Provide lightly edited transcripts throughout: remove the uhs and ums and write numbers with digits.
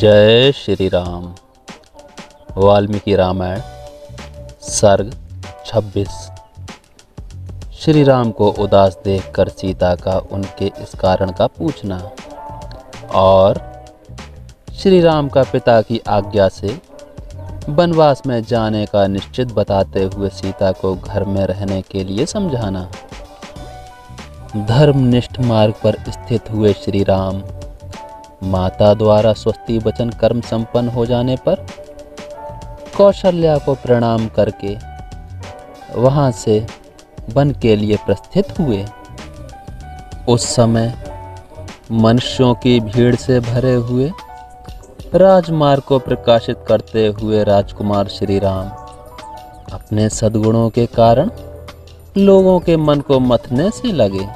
जय श्री राम। वाल्मीकि रामायण सर्ग 26। श्री राम को उदास देखकर सीता का उनके इस कारण का पूछना और श्री राम का पिता की आज्ञा से वनवास में जाने का निश्चित बताते हुए सीता को घर में रहने के लिए समझाना। धर्मनिष्ठ मार्ग पर स्थित हुए श्री राम माता द्वारा स्वस्ति वचन कर्म संपन्न हो जाने पर कौशल्या को प्रणाम करके वहां से वन के लिए प्रस्थित हुए। उस समय मनुष्यों की भीड़ से भरे हुए राजमार्ग को प्रकाशित करते हुए राजकुमार श्री राम अपने सद्गुणों के कारण लोगों के मन को मथने से लगे।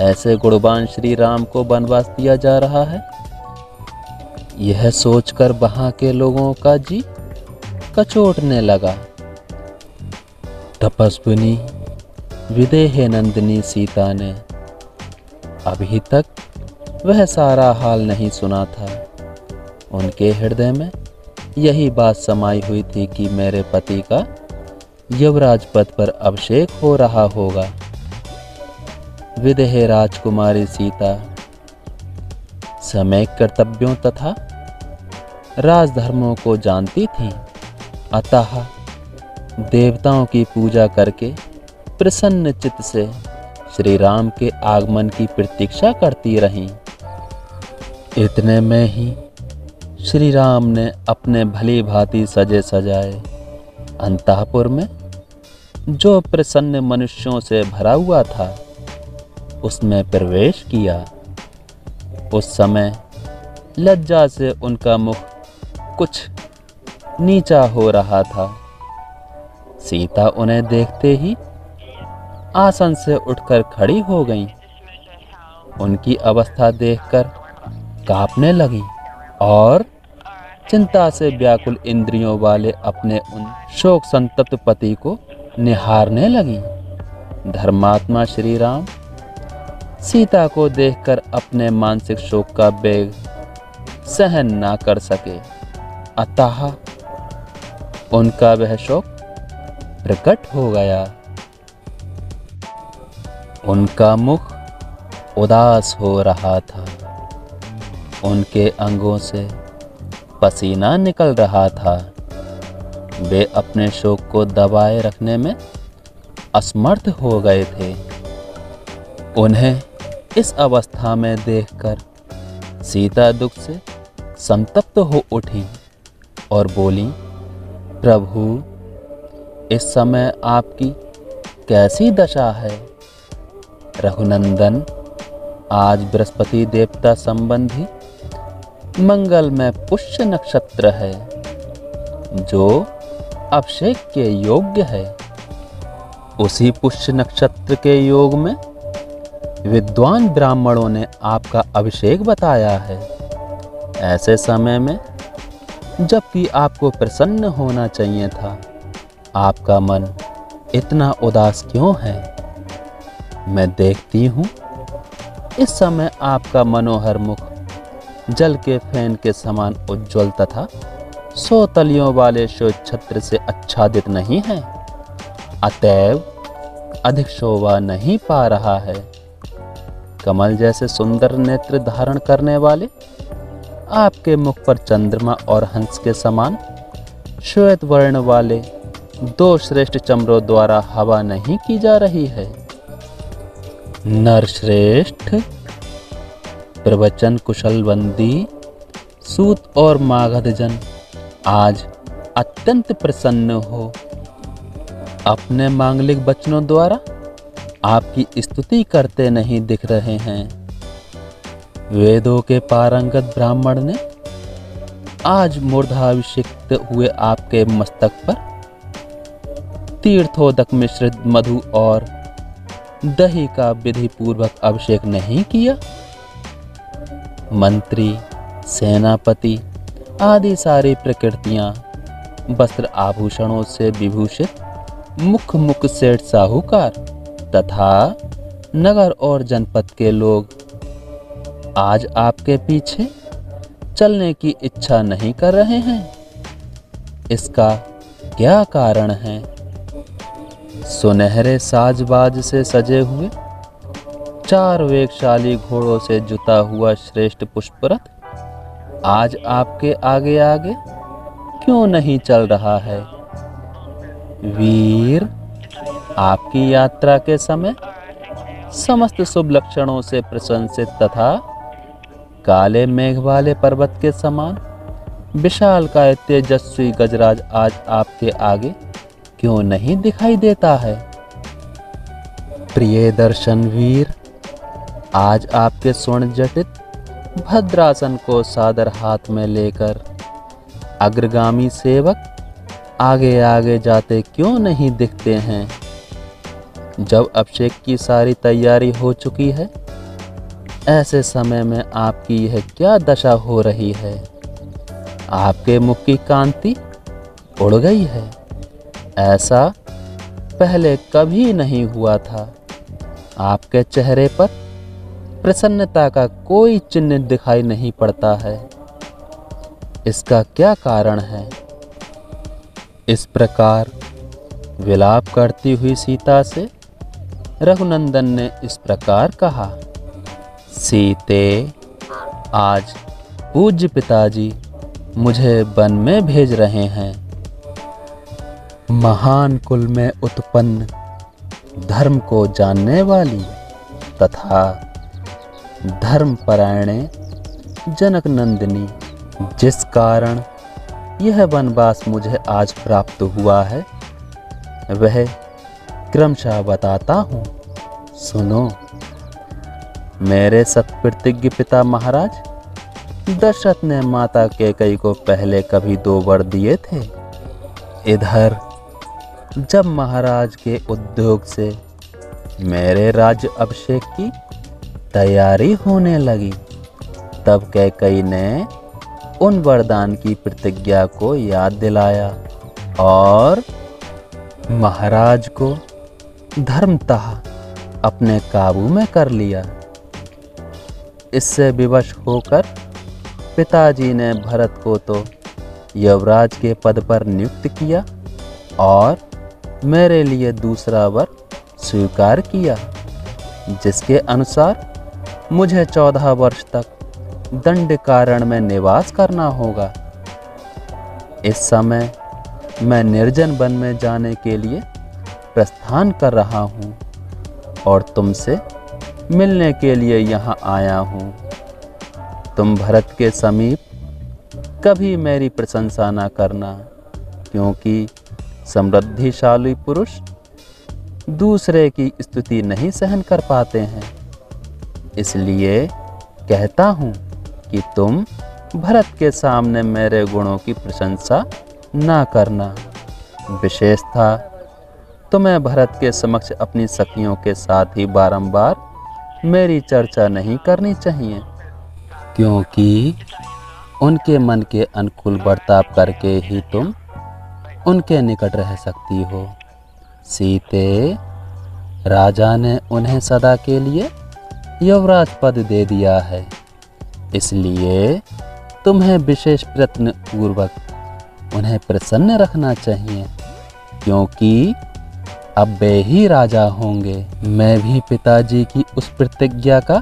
ऐसे गुणवान श्री राम को वनवास दिया जा रहा है, यह सोचकर वहां के लोगों का जी कचोटने लगा। तपस्विनी विदेह नंदिनी सीता ने अभी तक वह सारा हाल नहीं सुना था। उनके हृदय में यही बात समाई हुई थी कि मेरे पति का युवराज पद पर अभिषेक हो रहा होगा। विदेह राजकुमारी सीता समय कर्तव्यों तथा राजधर्मों को जानती थी, अतः देवताओं की पूजा करके प्रसन्न चित्त से श्री राम के आगमन की प्रतीक्षा करती रहीं। इतने में ही श्री राम ने अपने भली भांति सजे सजाए अंतःपुर में जो प्रसन्न मनुष्यों से भरा हुआ था उसमें प्रवेश किया। उस समय लज्जा से उनका मुख कुछ नीचा हो रहा था। सीता उन्हें देखते ही आसन से उठकर खड़ी हो गईं। उनकी अवस्था देखकर कांपने लगी और चिंता से व्याकुल इंद्रियों वाले अपने उन शोक संतप्त पति को निहारने लगी। धर्मात्मा श्री राम सीता को देखकर अपने मानसिक शोक का वेग सहन ना कर सके, अतः उनका वह शोक प्रकट हो गया। उनका मुख उदास हो रहा था, उनके अंगों से पसीना निकल रहा था। वे अपने शोक को दबाए रखने में असमर्थ हो गए थे। उन्हें इस अवस्था में देखकर सीता दुख से संतप्त हो उठी और बोली, प्रभु, इस समय आपकी कैसी दशा है? रघुनंदन, आज बृहस्पति देवता संबंधी मंगल में पुष्य नक्षत्र है जो अभिषेक के योग्य है। उसी पुष्य नक्षत्र के योग में विद्वान ब्राह्मणों ने आपका अभिषेक बताया है। ऐसे समय में जबकि आपको प्रसन्न होना चाहिए था, आपका मन इतना उदास क्यों है? मैं देखती हूँ इस समय आपका मनोहर मुख जल के फेन के समान उज्ज्वल तथा 100 तलियों वाले श्वेत छत्र से आच्छादित नहीं है, अतएव अधिक शोभा नहीं पा रहा है। कमल जैसे सुंदर नेत्र धारण करने वाले आपके मुख पर चंद्रमा और हंस के समान श्वेत वर्ण वाले 2 श्रेष्ठ चमरों द्वारा हवा नहीं की जा रही है। नरश्रेष्ठ, प्रवचन कुशलवंदी सूत और मागध जन आज अत्यंत प्रसन्न हो अपने मांगलिक वचनों द्वारा आपकी स्तुति करते नहीं दिख रहे हैं। वेदों के पारंगत ब्राह्मण ने आज मूर्धाभिषिक्त हुए आपके मस्तक पर तीर्थोदक मिश्रित मधु और दही का विधि पूर्वक अभिषेक नहीं किया। मंत्री, सेनापति आदि सारी प्रकृतियां वस्त्र आभूषणों से विभूषित मुख सेठ साहूकार तथा नगर और जनपद के लोग आज आपके पीछे चलने की इच्छा नहीं कर रहे हैं? इसका क्या कारण है? सुनहरे साजबाज से सजे हुए 4 वेगशाली घोड़ों से जुता हुआ श्रेष्ठ पुष्परथ आज आपके आगे आगे क्यों नहीं चल रहा है? वीर, आपकी यात्रा के समय समस्त शुभ लक्षणों से प्रशंसित तथा काले मेघ वाले पर्वत के समान विशालकाय तेजस्वी गजराज आज आपके आगे क्यों नहीं दिखाई देता है? प्रिय दर्शन वीर, आज आपके स्वर्ण जटित भद्रासन को सादर हाथ में लेकर अग्रगामी सेवक आगे आगे जाते क्यों नहीं दिखते हैं? जब अभिषेक की सारी तैयारी हो चुकी है, ऐसे समय में आपकी यह क्या दशा हो रही है? आपके मुख की कांति उड़ गई है। ऐसा पहले कभी नहीं हुआ था। आपके चेहरे पर प्रसन्नता का कोई चिन्ह दिखाई नहीं पड़ता है। इसका क्या कारण है? इस प्रकार विलाप करती हुई सीता से रघुनंदन ने इस प्रकार कहा, सीते, आज पूज्य पिताजी मुझे वन में भेज रहे हैं। महान कुल में उत्पन्न, धर्म को जानने वाली तथा धर्मपरायणे जनक नंदिनी, जिस कारण यह वनवास मुझे आज प्राप्त हुआ है, वह क्रमशः बताता हूँ। सुनो। मेरे सत्प्रतिज्ञ पिता महाराज दशरथ ने माता कैकेयी को पहले कभी 2 वर दिए थे। इधर जब महाराज के उद्योग से मेरे राज्य अभिषेक की तैयारी होने लगी, तब कैकेयी ने उन वरदान की प्रतिज्ञा को याद दिलाया और महाराज को धर्मतः अपने काबू में कर लिया। इससे विवश होकर पिताजी ने भरत को तो युवराज के पद पर नियुक्त किया और मेरे लिए दूसरा वर स्वीकार किया, जिसके अनुसार मुझे 14 वर्ष तक दंडकारण्य में निवास करना होगा। इस समय मैं निर्जन वन में जाने के लिए प्रस्थान कर रहा हूँ और तुमसे मिलने के लिए यहाँ आया हूँ। तुम भरत के समीप कभी मेरी प्रशंसा न करना, क्योंकि समृद्धिशाली पुरुष दूसरे की स्तुति नहीं सहन कर पाते हैं। इसलिए कहता हूँ कि तुम भरत के सामने मेरे गुणों की प्रशंसा ना करना। विशेषतः तुम्हें भरत के समक्ष अपनी सखियों के साथ ही बारंबार मेरी चर्चा नहीं करनी चाहिए, क्योंकि उनके मन के अनुकूल बर्ताव करके ही तुम उनके निकट रह सकती हो। सीते, राजा ने उन्हें सदा के लिए युवराज पद दे दिया है, इसलिए तुम्हें विशेष प्रयत्न पूर्वक उन्हें प्रसन्न रखना चाहिए, क्योंकि अब वे ही राजा होंगे। मैं भी पिताजी की उस प्रतिज्ञा का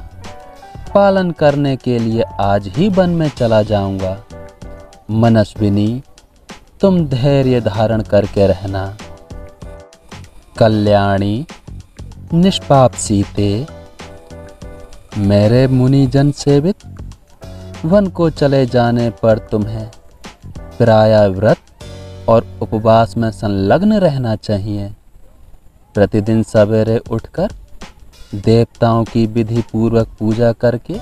पालन करने के लिए आज ही वन में चला जाऊंगा। मनस्विनी, तुम धैर्य धारण करके रहना। कल्याणी, निष्पाप सीते, मेरे मुनिजन सेवित वन को चले जाने पर तुम्हें प्रायः व्रत और उपवास में संलग्न रहना चाहिए। प्रतिदिन सवेरे उठकर देवताओं की विधि पूर्वक पूजा करके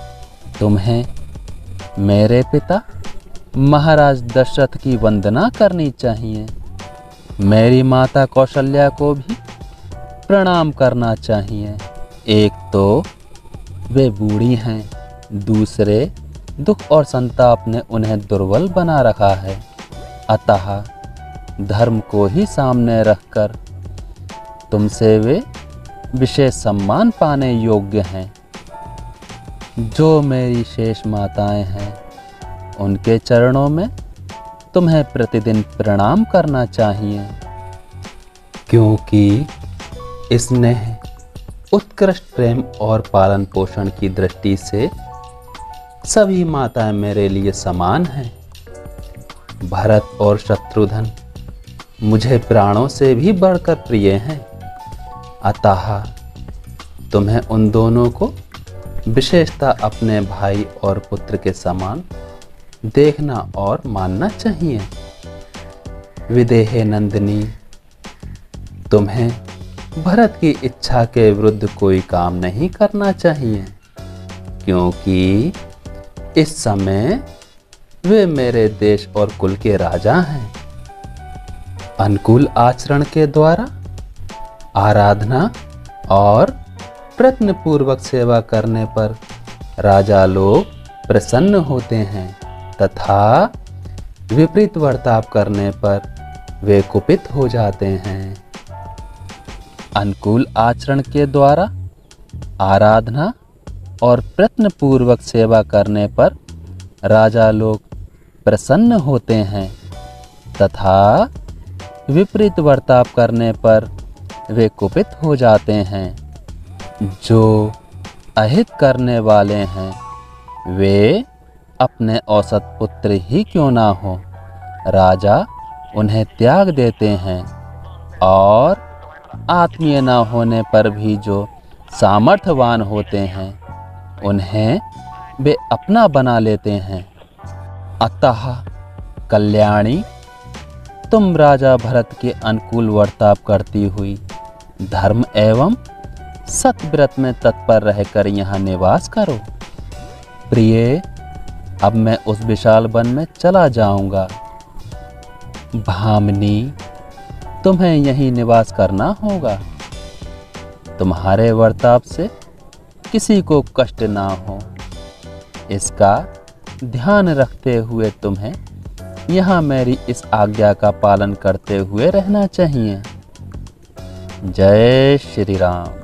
तुम्हें मेरे पिता महाराज दशरथ की वंदना करनी चाहिए। मेरी माता कौशल्या को भी प्रणाम करना चाहिए। एक तो वे बूढ़ी हैं, दूसरे दुख और संताप ने उन्हें दुर्बल बना रखा है। अतः धर्म को ही सामने रखकर तुमसे वे विशेष सम्मान पाने योग्य हैं। जो मेरी शेष माताएं हैं, उनके चरणों में तुम्हें प्रतिदिन प्रणाम करना चाहिए, क्योंकि स्नेह, उत्कृष्ट प्रेम और पालन पोषण की दृष्टि से सभी माताएं मेरे लिए समान हैं। भरत और शत्रुघ्न मुझे प्राणों से भी बढ़कर प्रिय हैं, अतः तुम्हें उन दोनों को विशेषतः अपने भाई और पुत्र के समान देखना और मानना चाहिए। विदेह नंदिनी, तुम्हें भरत की इच्छा के विरुद्ध कोई काम नहीं करना चाहिए, क्योंकि इस समय वे मेरे देश और कुल के राजा हैं। अनुकूल आचरण के द्वारा आराधना और प्रयत्नपूर्वक सेवा करने पर राजा लोग प्रसन्न होते हैं तथा विपरीत बर्ताव करने पर वे कुपित हो जाते हैं। अनुकूल आचरण के द्वारा आराधना और प्रयत्नपूर्वक सेवा करने पर राजा लोग प्रसन्न होते हैं तथा विपरीत बर्ताव करने पर वे कुपित हो जाते हैं। जो अहित करने वाले हैं वे अपने औसत पुत्र ही क्यों ना हो, राजा उन्हें त्याग देते हैं, और आत्मीय न होने पर भी जो सामर्थ्यवान होते हैं उन्हें वे अपना बना लेते हैं। अतः कल्याणी, तुम राजा भरत के अनुकूल वर्ताव करती हुई धर्म एवं सतव्रत में तत्पर रहकर यहाँ निवास करो। प्रिय, अब मैं उस विशाल वन में चला जाऊंगा। भामिनी, तुम्हें यहीं निवास करना होगा। तुम्हारे वर्ताव से किसी को कष्ट ना हो, इसका ध्यान रखते हुए तुम्हें यहाँ मेरी इस आज्ञा का पालन करते हुए रहना चाहिए। जय श्री राम।